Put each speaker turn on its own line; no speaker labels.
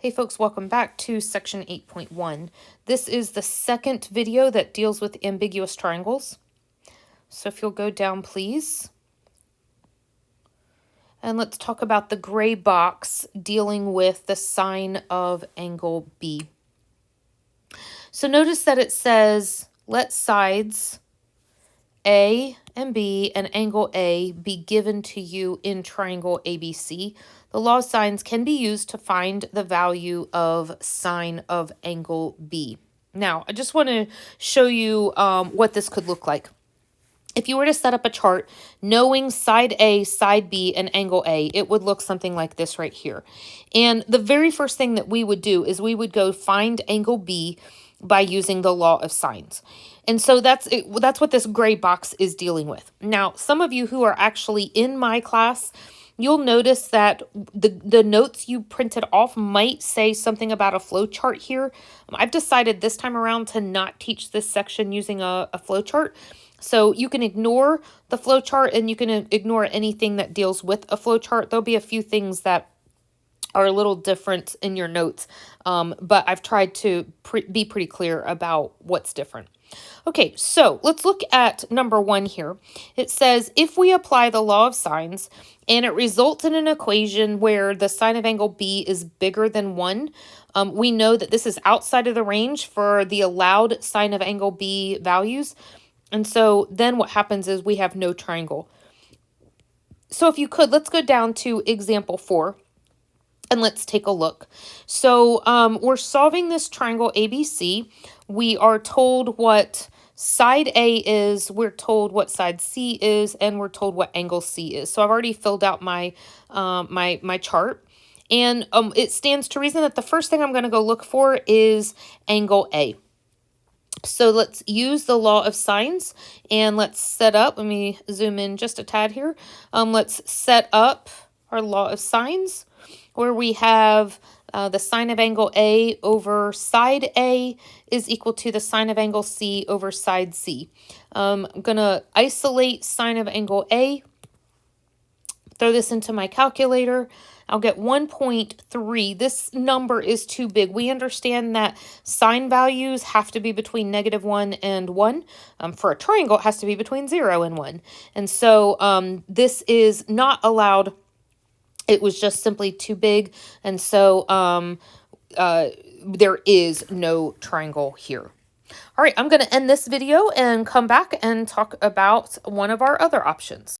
Hey folks, welcome back to section 8.1. This is the second video that deals with ambiguous triangles. So if you'll go down, please. And let's talk about the gray box dealing with the sine of angle B. So notice that it says, let sides A and B and angle A be given to you in triangle ABC. The law of sines can be used to find the value of sine of angle B. Now, I just want to show you what this could look like. If you were to set up a chart, knowing side A, side B, and angle A, it would look something like this right here. And the very first thing that we would do is we would go find angle B by using the law of sines. And so that's what this gray box is dealing with. Now, some of you who are actually in my class, you'll notice that the notes you printed off might say something about a flow chart here. I've decided this time around to not teach this section using a flow chart. So you can ignore the flow chart and you can ignore anything that deals with a flow chart. There'll be a few things that are a little different in your notes, but I've tried to be pretty clear about what's different. Okay, so let's look at number 1 here. It says, if we apply the law of sines and it results in an equation where the sine of angle B is bigger than 1, we know that this is outside of the range for the allowed sine of angle B values. And so then what happens is we have no triangle. So if you could, let's go down to example 4 and let's take a look. So we're solving this triangle ABC. We are told what side A is, we're told what side C is, and we're told what angle C is. So I've already filled out my my chart. And it stands to reason that the first thing I'm going to go look for is angle A. So let's use the law of sines and let's set up, let me zoom in just a tad here. Let's set up our law of sines where we have the sine of angle A over side A is equal to the sine of angle C over side C. I'm going to isolate sine of angle A, throw this into my calculator. I'll get 1.3. This number is too big. We understand that sine values have to be between -1 and 1. For a triangle, it has to be between 0 and 1. And so this is not allowed. It was just simply too big. And so there is no triangle here. All right, I'm going to end this video and come back and talk about one of our other options.